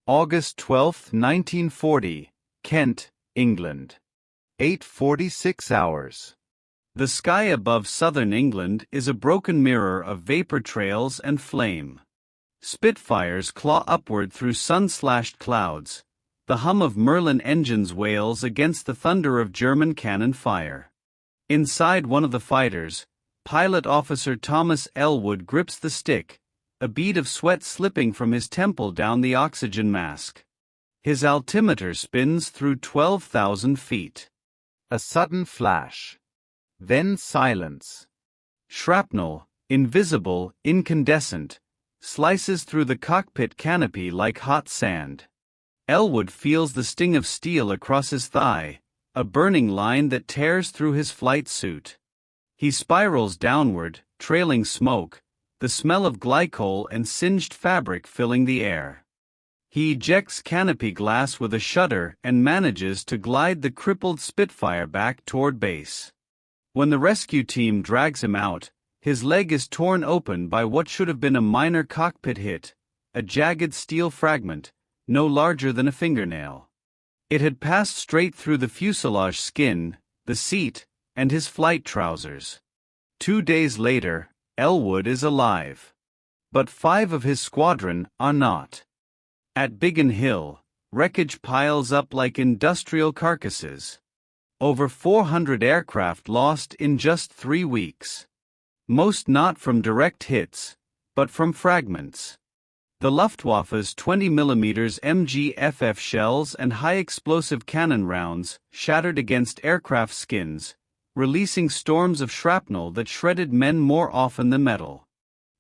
August 12, 1940, Kent, England. 8:46 hours. The sky above southern England is a broken mirror of vapor trails and flame. Spitfires claw upward through sun-slashed clouds. The hum of Merlin engines wails against the thunder of German cannon fire. Inside one of the fighters, Pilot Officer Thomas Elwood grips the stick, a bead of sweat slipping from his temple down the oxygen mask. His altimeter spins through 12,000 feet. A sudden flash. Then silence. Shrapnel, invisible, incandescent, slices through the cockpit canopy like hot sand. Elwood feels the sting of steel across his thigh, a burning line that tears through his flight suit. He spirals downward, trailing smoke, the smell of glycol and singed fabric filling the air. He ejects canopy glass with a shudder and manages to glide the crippled Spitfire back toward base. When the rescue team drags him out, his leg is torn open by what should have been a minor cockpit hit, a jagged steel fragment, no larger than a fingernail. It had passed straight through the fuselage skin, the seat, and his flight trousers. 2 days later, Elwood is alive. But 5 of his squadron are not. At Biggin Hill, wreckage piles up like industrial carcasses. Over 400 aircraft lost in just 3 weeks. Most not from direct hits, but from fragments. The Luftwaffe's 20mm MGFF shells and high-explosive cannon rounds shattered against aircraft skins, releasing storms of shrapnel that shredded men more often than metal.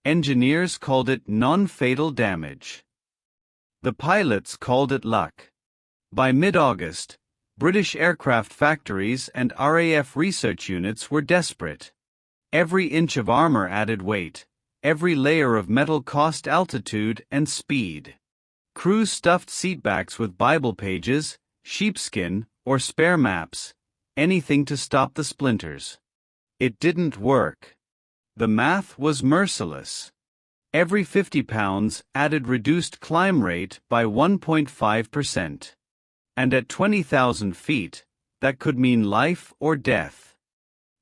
Engineers called it non-fatal damage. The pilots called it luck. By mid-August, British aircraft factories and RAF research units were desperate. Every inch of armor added weight. Every layer of metal cost altitude and speed. Crews stuffed seatbacks with Bible pages, sheepskin, or spare maps, anything to stop the splinters. It didn't work. The math was merciless. Every 50 pounds added reduced climb rate by 1.5%. And at 20,000 feet, that could mean life or death.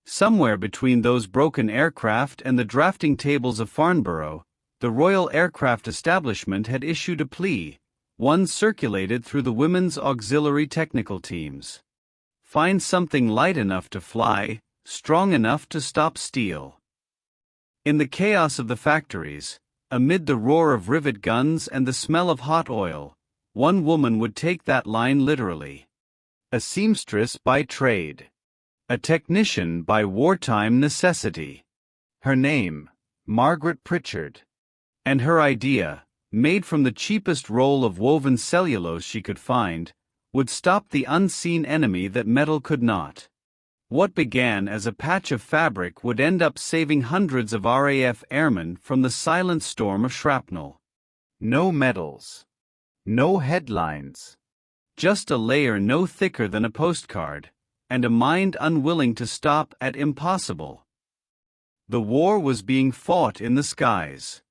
Somewhere between those broken aircraft and the drafting tables of Farnborough, the Royal Aircraft Establishment had issued a plea, one circulated through the Women's Auxiliary Technical Teams. Find something light enough to fly, strong enough to stop steel. In the chaos of the factories, amid the roar of rivet guns and the smell of hot oil, one woman would take that line literally. A seamstress by trade. A technician by wartime necessity. Her name, Margaret Pritchard. And her idea, made from the cheapest roll of woven cellulose she could find, would stop the unseen enemy that metal could not. What began as a patch of fabric would end up saving hundreds of RAF airmen from the silent storm of shrapnel. No medals. No headlines. Just a layer no thicker than a postcard, and a mind unwilling to stop at impossible. The war was being fought in the skies.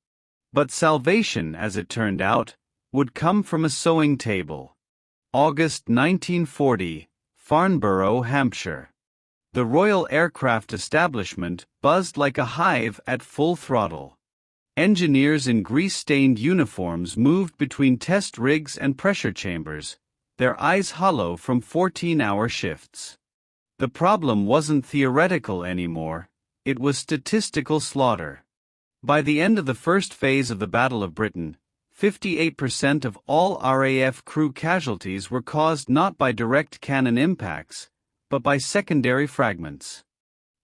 But salvation, as it turned out, would come from a sewing table. August 1940, Farnborough, Hampshire. The Royal Aircraft Establishment buzzed like a hive at full throttle. Engineers in grease-stained uniforms moved between test rigs and pressure chambers, their eyes hollow from 14-hour shifts. The problem wasn't theoretical anymore, it was statistical slaughter. By the end of the first phase of the Battle of Britain, 58% of all RAF crew casualties were caused not by direct cannon impacts, but by secondary fragments.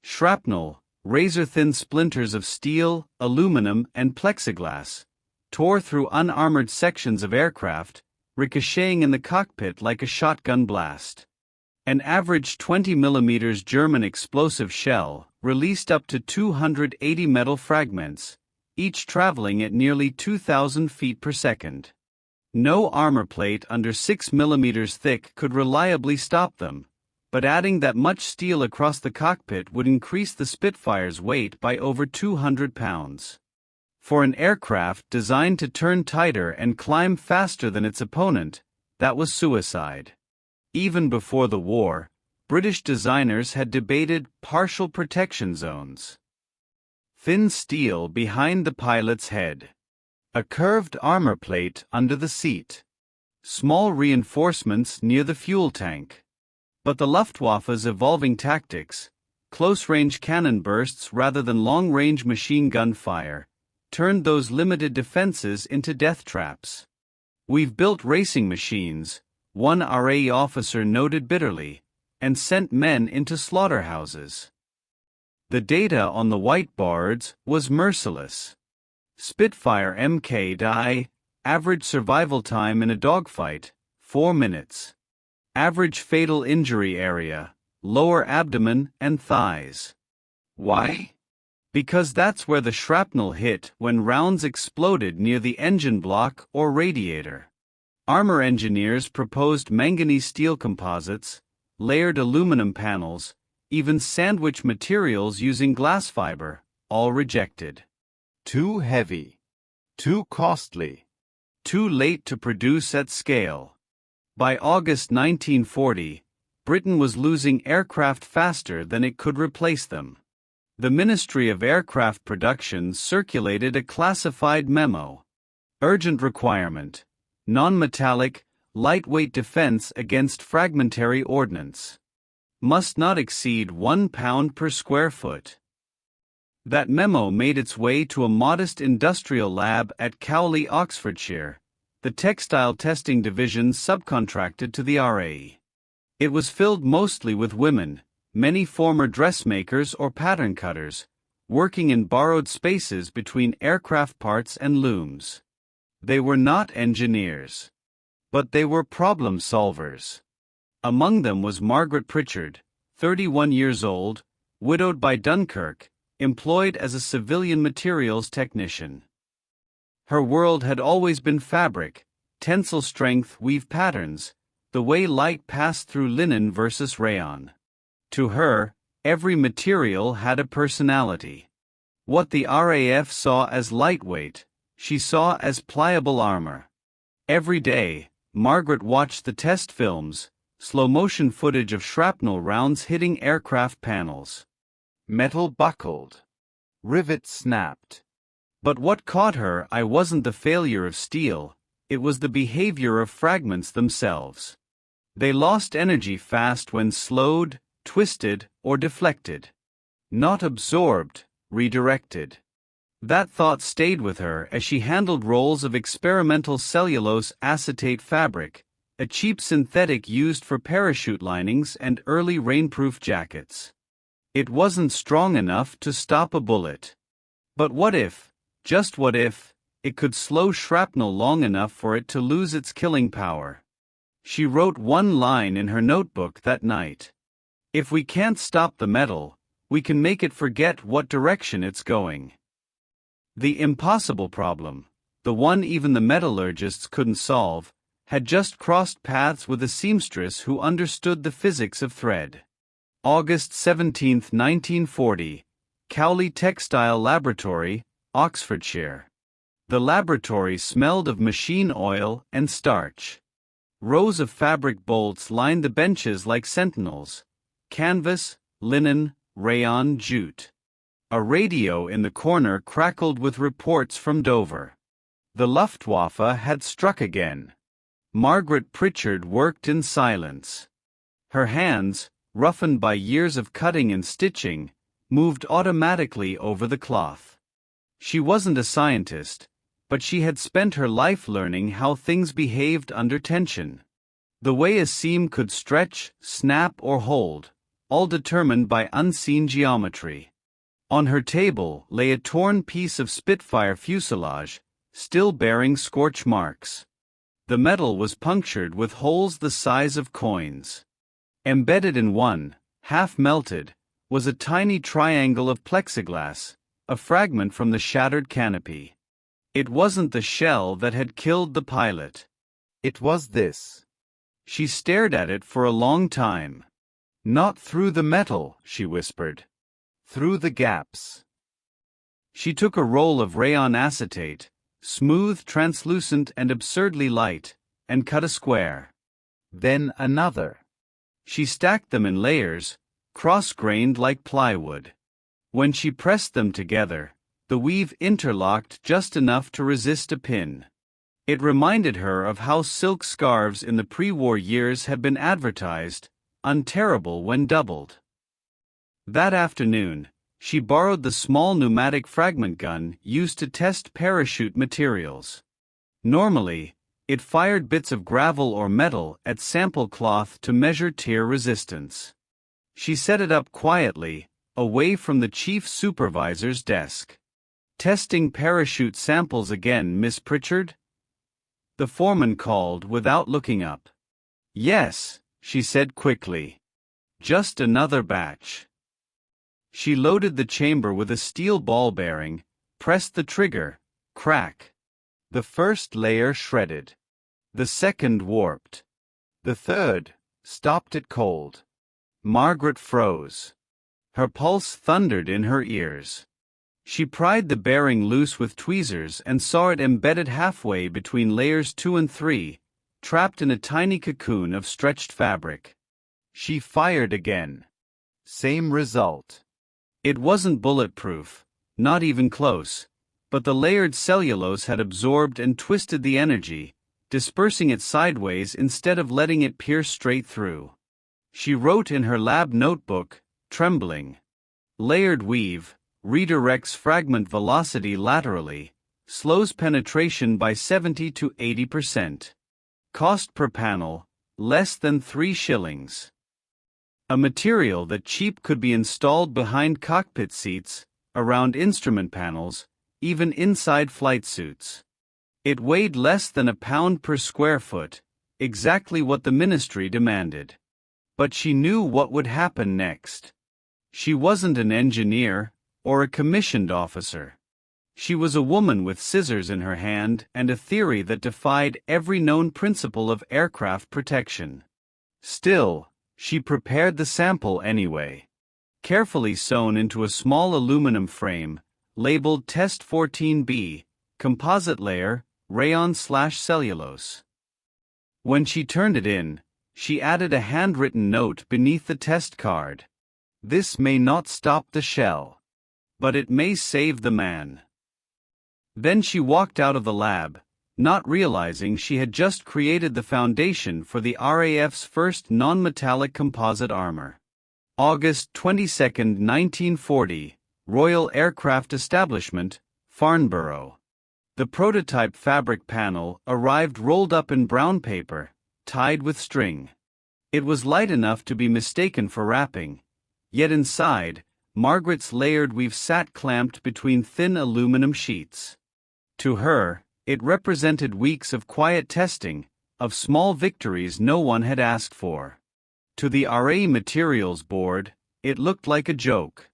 Shrapnel, razor-thin splinters of steel, aluminum, and plexiglass, tore through unarmored sections of aircraft, ricocheting in the cockpit like a shotgun blast. An average 20mm German explosive shell released up to 280 metal fragments, each traveling at nearly 2,000 feet per second. No armor plate under 6mm thick could reliably stop them, but adding that much steel across the cockpit would increase the Spitfire's weight by over 200 pounds. For an aircraft designed to turn tighter and climb faster than its opponent, that was suicide. Even before the war, British designers had debated partial protection zones. Thin steel behind the pilot's head. A curved armor plate under the seat. Small reinforcements near the fuel tank. But the Luftwaffe's evolving tactics, close-range cannon bursts rather than long-range machine gun fire, turned those limited defenses into death traps. "We've built racing machines," one RAF officer noted bitterly, "and sent men into slaughterhouses." The data on the whiteboards was merciless. Spitfire Mk.DI, average survival time in a dogfight, 4 minutes. Average fatal injury area, lower abdomen and thighs. Why? Because that's where the shrapnel hit when rounds exploded near the engine block or radiator. Armor engineers proposed manganese steel composites, layered aluminum panels, even sandwich materials using glass fiber, all rejected. Too heavy. Too costly. Too late to produce at scale. By August 1940, Britain was losing aircraft faster than it could replace them. The Ministry of Aircraft Production circulated a classified memo. Urgent requirement. Non-metallic, lightweight defense against fragmentary ordnance. Must not exceed 1 pound per square foot. That memo made its way to a modest industrial lab at Cowley, Oxfordshire, the textile testing division subcontracted to the RAF. It was filled mostly with women, many former dressmakers or pattern cutters, working in borrowed spaces between aircraft parts and looms. They were not engineers. But they were problem solvers. Among them was Margaret Pritchard, 31 years old, widowed by Dunkirk, employed as a civilian materials technician. Her world had always been fabric, tensile strength weave patterns, the way light passed through linen versus rayon. To her, every material had a personality. What the RAF saw as lightweight, she saw as pliable armor. Every day, Margaret watched the test films, slow-motion footage of shrapnel rounds hitting aircraft panels. Metal buckled. Rivets snapped. But what caught her eye wasn't the failure of steel, it was the behavior of fragments themselves. They lost energy fast when slowed, twisted, or deflected. Not absorbed, redirected. That thought stayed with her as she handled rolls of experimental cellulose acetate fabric, a cheap synthetic used for parachute linings and early rainproof jackets. It wasn't strong enough to stop a bullet. But what if, just what if, it could slow shrapnel long enough for it to lose its killing power? She wrote one line in her notebook that night. "If we can't stop the metal, we can make it forget what direction it's going." The impossible problem, the one even the metallurgists couldn't solve, had just crossed paths with a seamstress who understood the physics of thread. August 17, 1940, Cowley Textile Laboratory, Oxfordshire. The laboratory smelled of machine oil and starch. Rows of fabric bolts lined the benches like sentinels. Canvas, linen, rayon, jute. A radio in the corner crackled with reports from Dover. The Luftwaffe had struck again. Margaret Pritchard worked in silence. Her hands, roughened by years of cutting and stitching, moved automatically over the cloth. She wasn't a scientist, but she had spent her life learning how things behaved under tension. The way a seam could stretch, snap, or hold, all determined by unseen geometry. On her table lay a torn piece of Spitfire fuselage, still bearing scorch marks. The metal was punctured with holes the size of coins. Embedded in one, half melted, was a tiny triangle of plexiglass, a fragment from the shattered canopy. It wasn't the shell that had killed the pilot. It was this. She stared at it for a long time. "Not through the metal," she whispered. "Through the gaps." She took a roll of rayon acetate, smooth, translucent, and absurdly light, and cut a square. Then another. She stacked them in layers, cross-grained like plywood. When she pressed them together, the weave interlocked just enough to resist a pin. It reminded her of how silk scarves in the pre-war years had been advertised, unterrible when doubled. That afternoon, she borrowed the small pneumatic fragment gun used to test parachute materials. Normally, it fired bits of gravel or metal at sample cloth to measure tear resistance. She set it up quietly, away from the chief supervisor's desk. "Testing parachute samples again, Miss Pritchard?" the foreman called without looking up. "Yes," she said quickly. "Just another batch." She loaded the chamber with a steel ball bearing, pressed the trigger, crack. The first layer shredded. The second warped. The third stopped it cold. Margaret froze. Her pulse thundered in her ears. She pried the bearing loose with tweezers and saw it embedded halfway between layers 2 and 3, trapped in a tiny cocoon of stretched fabric. She fired again. Same result. It wasn't bulletproof, not even close, but the layered cellulose had absorbed and twisted the energy, dispersing it sideways instead of letting it pierce straight through. She wrote in her lab notebook, trembling. "Layered weave redirects fragment velocity laterally, slows penetration by 70 to 80%. Cost per panel, less than 3 shillings. A material that cheap could be installed behind cockpit seats, around instrument panels, even inside flight suits. It weighed less than a pound per square foot, exactly what the ministry demanded. But she knew what would happen next. She wasn't an engineer, or a commissioned officer. She was a woman with scissors in her hand and a theory that defied every known principle of aircraft protection. Still, she prepared the sample anyway. Carefully sewn into a small aluminum frame, labeled Test 14B, composite layer, rayon/cellulose. When she turned it in, she added a handwritten note beneath the test card. "This may not stop the shell, but it may save the man." Then she walked out of the lab, not realizing she had just created the foundation for the RAF's first non-metallic composite armor. August 22, 1940, Royal Aircraft Establishment, Farnborough. The prototype fabric panel arrived rolled up in brown paper, tied with string. It was light enough to be mistaken for wrapping, yet inside, Margaret's layered weave sat clamped between thin aluminum sheets. To her, it represented weeks of quiet testing, of small victories no one had asked for. To the RA Materials Board, it looked like a joke.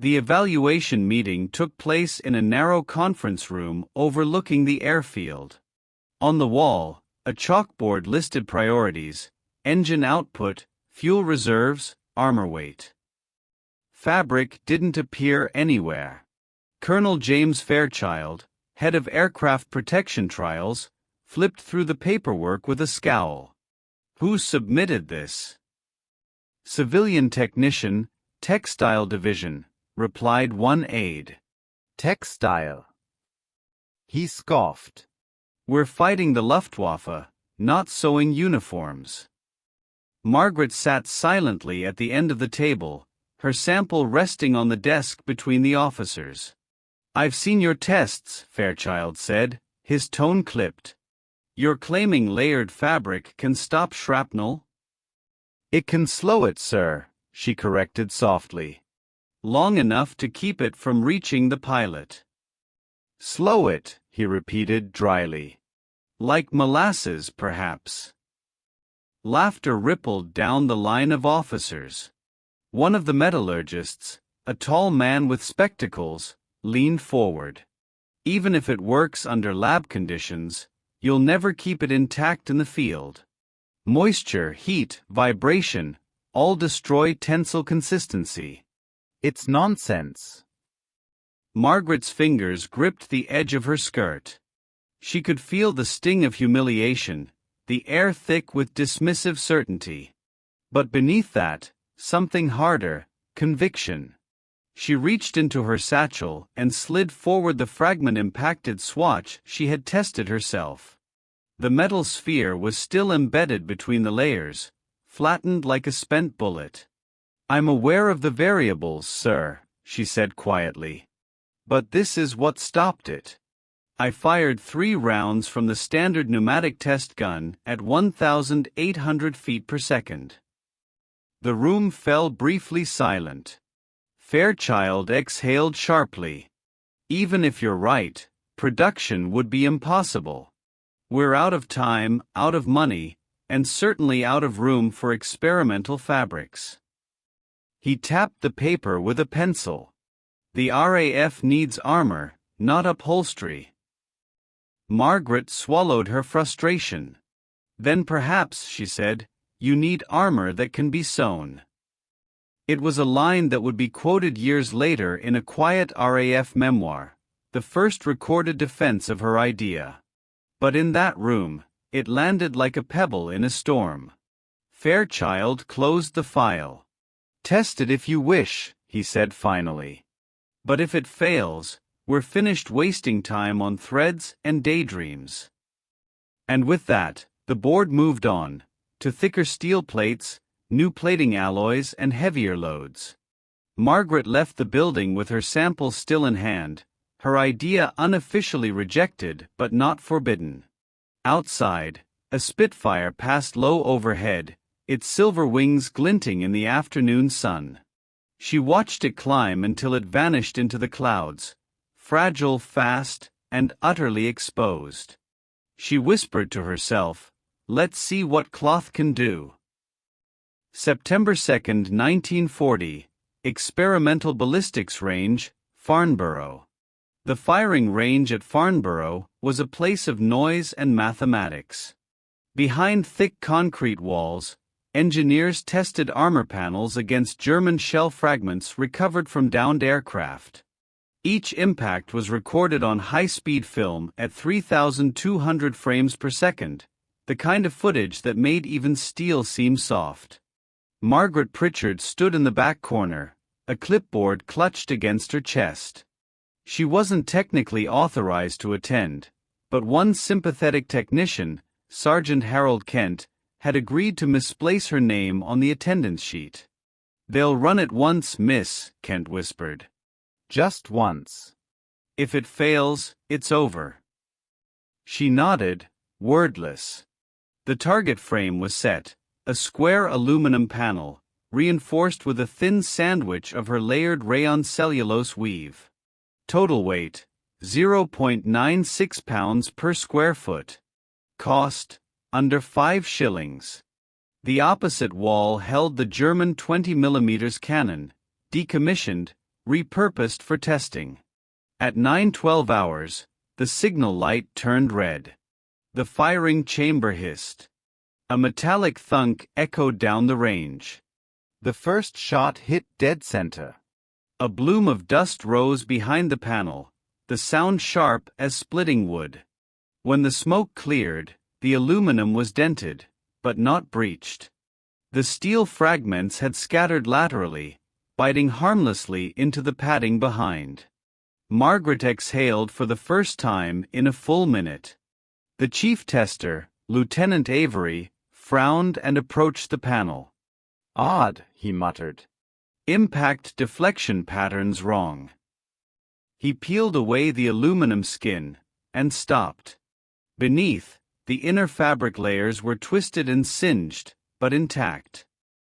The evaluation meeting took place in a narrow conference room overlooking the airfield. On the wall, a chalkboard listed priorities: engine output, fuel reserves, armor weight. Fabric didn't appear anywhere. Colonel James Fairchild, head of aircraft protection trials, flipped through the paperwork with a scowl. "Who submitted this?" "Civilian technician, textile division," replied one aide. "Textile?" He scoffed. "We're fighting the Luftwaffe, not sewing uniforms." Margaret sat silently at the end of the table, her sample resting on the desk between the officers. "I've seen your tests," Fairchild said, his tone clipped. "You're claiming layered fabric can stop shrapnel?" "It can slow it, sir," she corrected softly. "Long enough to keep it from reaching the pilot." "Slow it," he repeated dryly. "Like molasses, perhaps." Laughter rippled down the line of officers. One of the metallurgists, a tall man with spectacles, leaned forward. "Even if it works under lab conditions, you'll never keep it intact in the field. Moisture, heat, vibration, all destroy tensile consistency. It's nonsense." Margaret's fingers gripped the edge of her skirt. She could feel the sting of humiliation, the air thick with dismissive certainty. But beneath that, something harder, conviction. She reached into her satchel and slid forward the fragment-impacted swatch she had tested herself. The metal sphere was still embedded between the layers, flattened like a spent bullet. "I'm aware of the variables, sir," she said quietly. "But this is what stopped it. I fired 3 rounds from the standard pneumatic test gun at 1,800 feet per second." The room fell briefly silent. Fairchild exhaled sharply. "Even if you're right, production would be impossible. We're out of time, out of money, and certainly out of room for experimental fabrics." He tapped the paper with a pencil. "The RAF needs armor, not upholstery." Margaret swallowed her frustration. "Then perhaps," she said, "you need armor that can be sewn." It was a line that would be quoted years later in a quiet RAF memoir, the first recorded defense of her idea. But in that room, it landed like a pebble in a storm. Fairchild closed the file. "Test it if you wish," he said finally. "But if it fails, we're finished wasting time on threads and daydreams." And with that, the board moved on, to thicker steel plates, new plating alloys and heavier loads. Margaret left the building with her sample still in hand, her idea unofficially rejected but not forbidden. Outside, a Spitfire passed low overhead, its silver wings glinting in the afternoon sun. She watched it climb until it vanished into the clouds, fragile, fast, and utterly exposed. She whispered to herself, "Let's see what cloth can do." September 2, 1940, Experimental Ballistics Range, Farnborough. The firing range at Farnborough was a place of noise and mathematics. Behind thick concrete walls, engineers tested armor panels against German shell fragments recovered from downed aircraft. Each impact was recorded on high-speed film at 3,200 frames per second, the kind of footage that made even steel seem soft. Margaret Pritchard stood in the back corner, a clipboard clutched against her chest. She wasn't technically authorized to attend, but one sympathetic technician, Sergeant Harold Kent, had agreed to misplace her name on the attendance sheet. "They'll run it once, miss," Kent whispered. "Just once. If it fails, it's over." She nodded, wordless. The target frame was set, a square aluminum panel, reinforced with a thin sandwich of her layered rayon cellulose weave. Total weight, 0.96 pounds per square foot. Cost, under 5 shillings. The opposite wall held the German 20mm cannon, decommissioned, repurposed for testing. At 9:12 hours, the signal light turned red. The firing chamber hissed. A metallic thunk echoed down the range. The first shot hit dead center. A bloom of dust rose behind the panel, the sound sharp as splitting wood. When the smoke cleared, the aluminum was dented, but not breached. The steel fragments had scattered laterally, biting harmlessly into the padding behind. Margaret exhaled for the first time in a full minute. The chief tester, Lieutenant Avery, frowned and approached the panel. "Odd," he muttered. "Impact deflection patterns wrong." He peeled away the aluminum skin, and stopped. Beneath, the inner fabric layers were twisted and singed, but intact.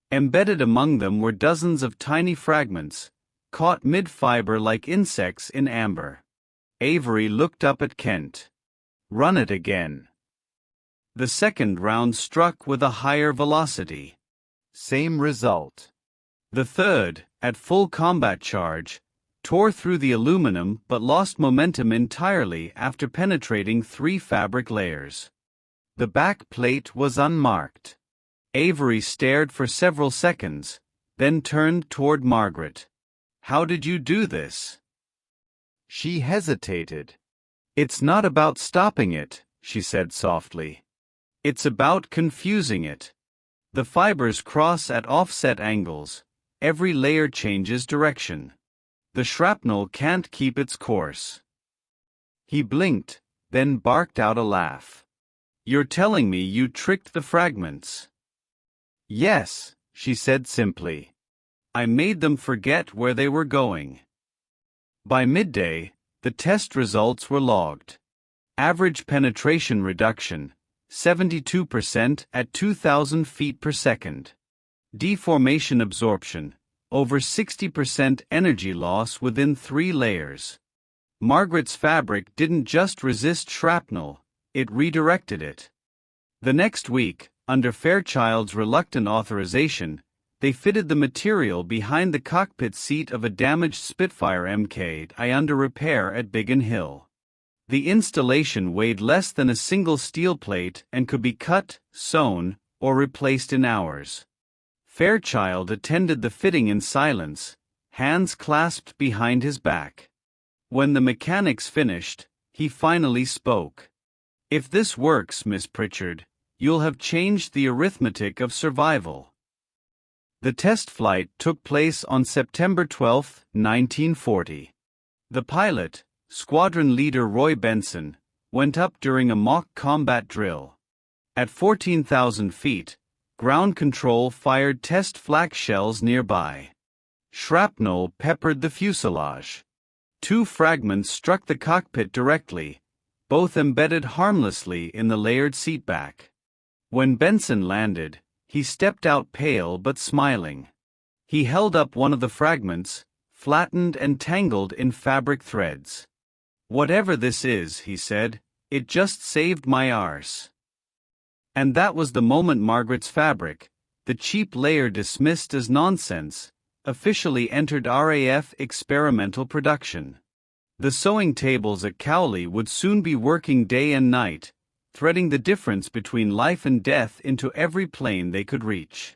Embedded among them were dozens of tiny fragments, caught mid-fiber like insects in amber. Avery looked up at Kent. "Run it again." The second round struck with a higher velocity. Same result. The third, at full combat charge, tore through the aluminum but lost momentum entirely after penetrating 3 fabric layers. The back plate was unmarked. Avery stared for several seconds, then turned toward Margaret. "How did you do this?" She hesitated. "It's not about stopping it," she said softly. "It's about confusing it. The fibers cross at offset angles. Every layer changes direction. The shrapnel can't keep its course." He blinked, then barked out a laugh. "You're telling me you tricked the fragments?" "Yes," she said simply. "I made them forget where they were going." By midday, the test results were logged. Average penetration reduction, 72% at 2,000 feet per second. Deformation absorption, over 60% energy loss within 3 layers. Margaret's fabric didn't just resist shrapnel, it redirected it. The next week, under Fairchild's reluctant authorization, they fitted the material behind the cockpit seat of a damaged Spitfire Mk.I under repair at Biggin Hill. The installation weighed less than a single steel plate and could be cut, sewn, or replaced in hours. Fairchild attended the fitting in silence, hands clasped behind his back. When the mechanics finished, he finally spoke. "If this works, Miss Pritchard, you'll have changed the arithmetic of survival." The test flight took place on September 12, 1940. The pilot, Squadron Leader Roy Benson, went up during a mock combat drill. At 14,000 feet, ground control fired test flak shells nearby. Shrapnel peppered the fuselage. 2 fragments struck the cockpit directly, both embedded harmlessly in the layered seatback. When Benson landed, he stepped out pale but smiling. He held up one of the fragments, flattened and tangled in fabric threads. "Whatever this is," he said, "it just saved my arse." And that was the moment Margaret's fabric, the cheap layer dismissed as nonsense, officially entered RAF experimental production. The sewing tables at Cowley would soon be working day and night, threading the difference between life and death into every plane they could reach.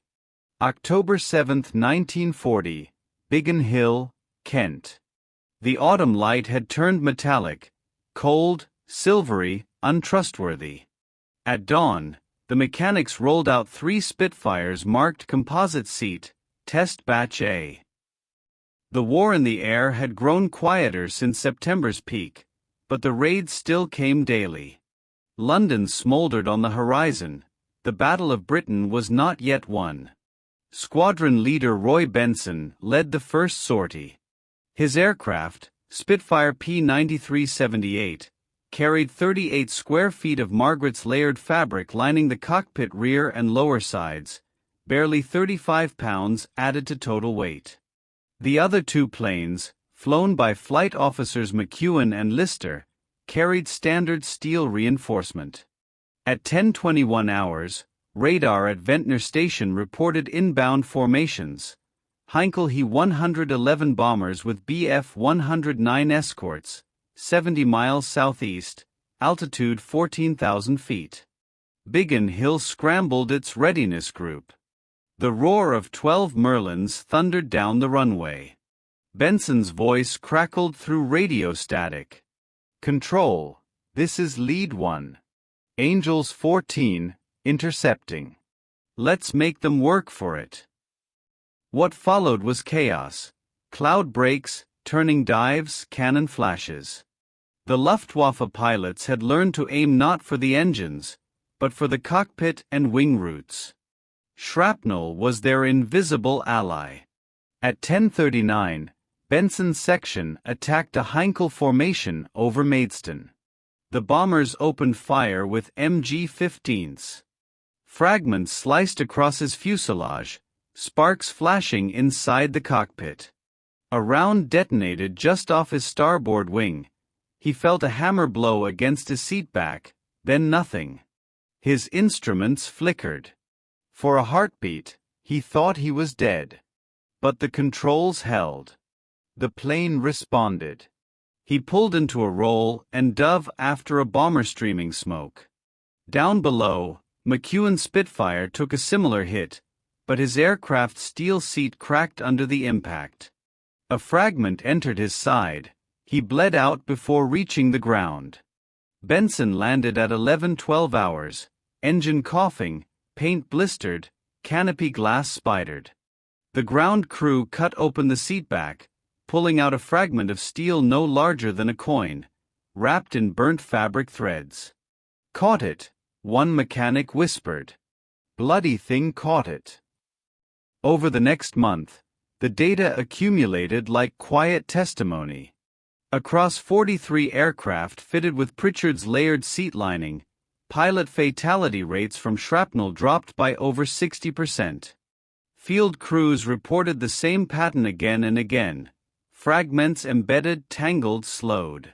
October 7, 1940, Biggin Hill, Kent. The autumn light had turned metallic, cold, silvery, untrustworthy. At dawn, the mechanics rolled out 3 Spitfires marked composite seat, Test Batch A. The war in the air had grown quieter since September's peak, but the raids still came daily. London smoldered on the horizon, the Battle of Britain was not yet won. Squadron Leader Roy Benson led the first sortie. His aircraft, Spitfire P-9378, carried 38 square feet of Margaret's layered fabric lining the cockpit rear and lower sides, barely 35 pounds added to total weight. The other 2 planes, flown by flight officers McEwen and Lister, carried standard steel reinforcement. At 10:21 hours, radar at Ventnor Station reported inbound formations. Heinkel He 111 bombers with Bf-109 escorts, 70 miles southeast, altitude 14,000 feet. Biggin Hill scrambled its readiness group. The roar of 12 Merlins thundered down the runway. Benson's voice crackled through radio static. "Control, this is Lead 1. Angels 14, intercepting. Let's make them work for it." What followed was chaos. Cloud breaks, turning dives, cannon flashes. The Luftwaffe pilots had learned to aim not for the engines, but for the cockpit and wing roots. Shrapnel was their invisible ally. At 10:39, Benson's section attacked a Heinkel formation over Maidstone. The bombers opened fire with MG-15s. Fragments sliced across his fuselage, sparks flashing inside the cockpit. A round detonated just off his starboard wing. He felt a hammer blow against his seatback, then nothing. His instruments flickered. For a heartbeat, he thought he was dead. But the controls held. The plane responded. He pulled into a roll and dove after a bomber streaming smoke. Down below, McEwen's Spitfire took a similar hit, but his aircraft's steel seat cracked under the impact. A fragment entered his side, He bled out before reaching the ground. Benson landed at 11:12 hours, engine coughing, paint blistered, canopy glass spidered. The ground crew cut open the seatback, pulling out a fragment of steel no larger than a coin, wrapped in burnt fabric threads. "Caught it," one mechanic whispered. "Bloody thing caught it." Over the next month, the data accumulated like quiet testimony. Across 43 aircraft fitted with Pritchard's layered seat lining, pilot fatality rates from shrapnel dropped by over 60%. Field crews reported the same pattern again and again: fragments embedded, tangled, slowed.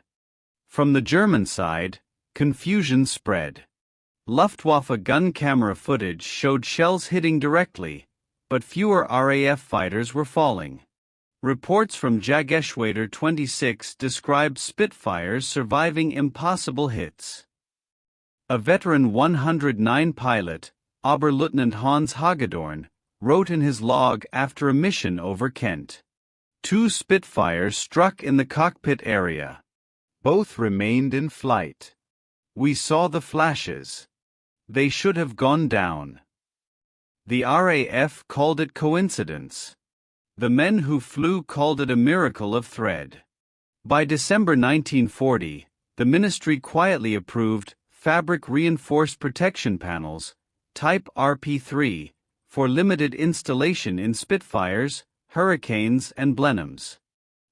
From the German side, confusion spread. Luftwaffe gun camera footage showed shells hitting directly, but fewer RAF fighters were falling. Reports from Jägerschwader 26 described Spitfires surviving impossible hits. A veteran 109 pilot, Oberleutnant Hans Hagedorn, wrote in his log after a mission over Kent. 2 Spitfires struck in the cockpit area. Both remained in flight. We saw the flashes. They should have gone down. The RAF called it coincidence. The men who flew called it a miracle of thread. By December 1940, the ministry quietly approved fabric-reinforced protection panels, type RP3, for limited installation in Spitfires, Hurricanes and Blenheims.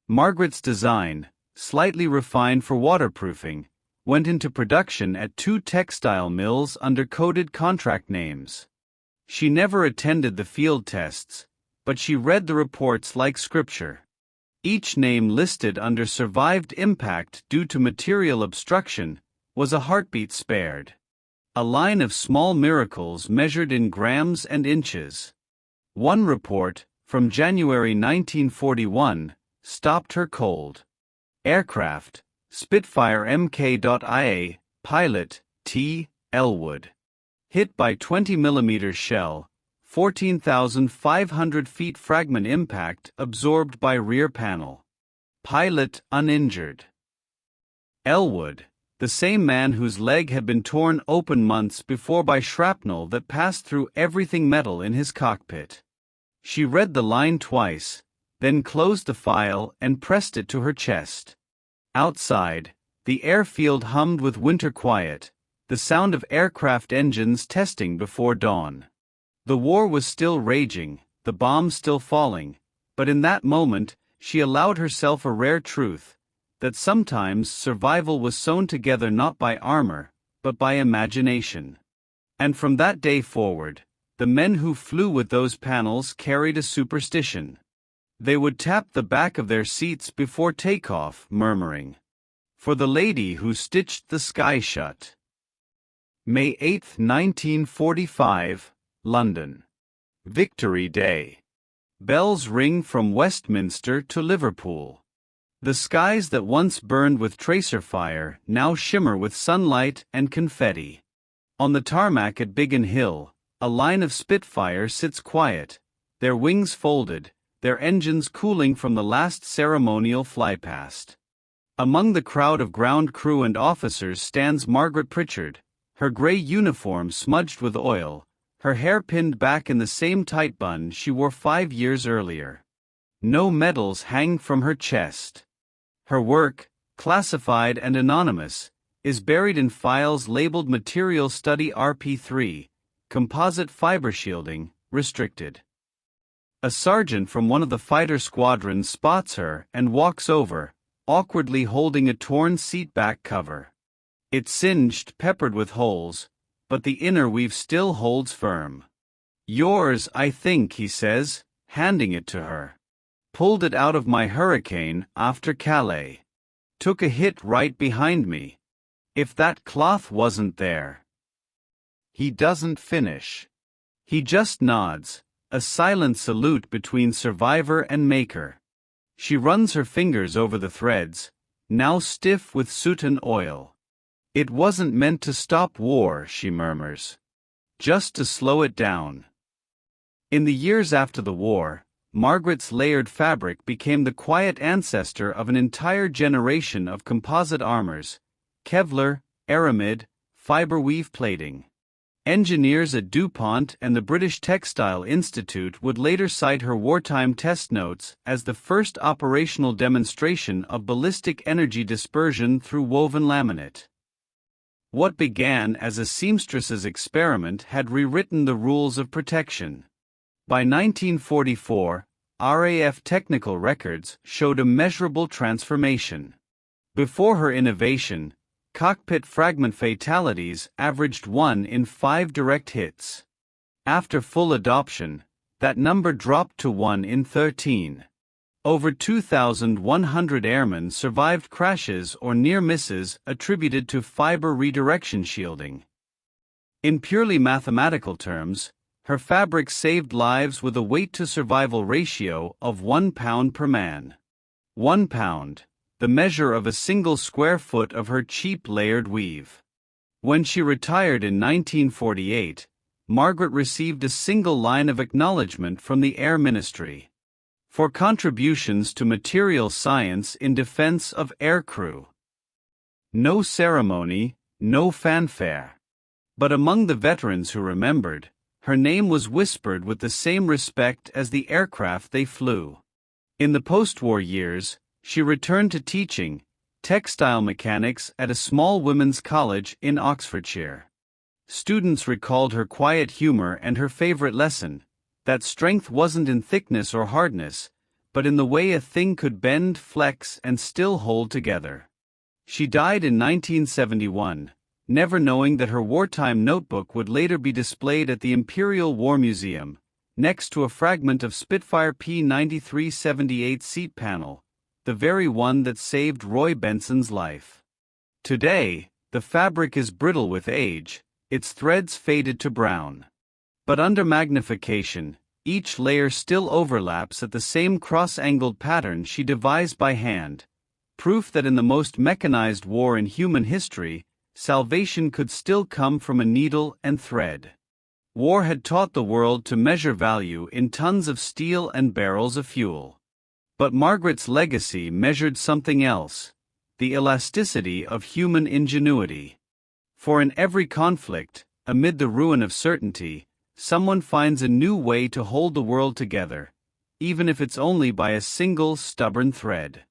Margaret's design, slightly refined for waterproofing, went into production at 2 textile mills under coded contract names. She never attended the field tests, but she read the reports like scripture. Each name listed under survived impact due to material obstruction was a heartbeat spared. A line of small miracles measured in grams and inches. One report, from January 1941, stopped her cold. Aircraft, Spitfire Mk.IA, pilot, T. Elwood. Hit by 20 mm shell, 14,500 feet fragment impact absorbed by rear panel. Pilot uninjured. Elwood, the same man whose leg had been torn open months before by shrapnel that passed through everything metal in his cockpit. She read the line twice, then closed the file and pressed it to her chest. Outside, the airfield hummed with winter quiet, the sound of aircraft engines testing before dawn. The war was still raging, the bombs still falling, but in that moment, she allowed herself a rare truth, that sometimes survival was sewn together not by armor, but by imagination. And from that day forward, the men who flew with those panels carried a superstition. They would tap the back of their seats before takeoff, murmuring, "For the lady who stitched the sky shut." May 8, 1945, London. Victory Day. Bells ring from Westminster to Liverpool. The skies that once burned with tracer fire now shimmer with sunlight and confetti. On the tarmac at Biggin Hill, a line of Spitfires sits quiet, their wings folded, their engines cooling from the last ceremonial flypast. Among the crowd of ground crew and officers stands Margaret Pritchard, her gray uniform smudged with oil, her hair pinned back in the same tight bun she wore 5 years earlier. No medals hang from her chest. Her work, classified and anonymous, is buried in files labeled Material Study RP3, Composite Fiber Shielding, Restricted. A sergeant from one of the fighter squadrons spots her and walks over, awkwardly holding a torn seatback cover. It's singed, peppered with holes, but the inner weave still holds firm. "Yours, I think," he says, handing it to her. "Pulled it out of my Hurricane after Calais. Took a hit right behind me. If that cloth wasn't there." He doesn't finish. He just nods, a silent salute between survivor and maker. She runs her fingers over the threads, now stiff with soot and oil. "It wasn't meant to stop war," she murmurs. "Just to slow it down." In the years after the war, Margaret's layered fabric became the quiet ancestor of an entire generation of composite armors: Kevlar, aramid, fiber weave plating. Engineers at DuPont and the British Textile Institute would later cite her wartime test notes as the first operational demonstration of ballistic energy dispersion through woven laminate. What began as a seamstress's experiment had rewritten the rules of protection. By 1944, RAF technical records showed a measurable transformation. Before her innovation, cockpit fragment fatalities averaged 1 in 5 direct hits. After full adoption, that number dropped to 1 in 13. Over 2,100 airmen survived crashes or near misses attributed to fiber redirection shielding. In purely mathematical terms, her fabric saved lives with a weight-to-survival ratio of 1 pound per man. 1 pound, the measure of a single square foot of her cheap layered weave. When she retired in 1948, Margaret received a single line of acknowledgement from the Air Ministry for contributions to material science in defense of aircrew. No ceremony, no fanfare. But among the veterans who remembered, her name was whispered with the same respect as the aircraft they flew. In the post-war years, she returned to teaching textile mechanics at a small women's college in Oxfordshire. Students recalled her quiet humor and her favorite lesson, that strength wasn't in thickness or hardness, but in the way a thing could bend, flex, and still hold together. She died in 1971, never knowing that her wartime notebook would later be displayed at the Imperial War Museum, next to a fragment of Spitfire P-9378 seat panel, the very one that saved Roy Benson's life. Today, the fabric is brittle with age, its threads faded to brown. But under magnification, each layer still overlaps at the same cross-angled pattern she devised by hand, proof that in the most mechanized war in human history, salvation could still come from a needle and thread. War had taught the world to measure value in tons of steel and barrels of fuel. But Margaret's legacy measured something else: the elasticity of human ingenuity. For in every conflict, amid the ruin of certainty, someone finds a new way to hold the world together, even if it's only by a single stubborn thread.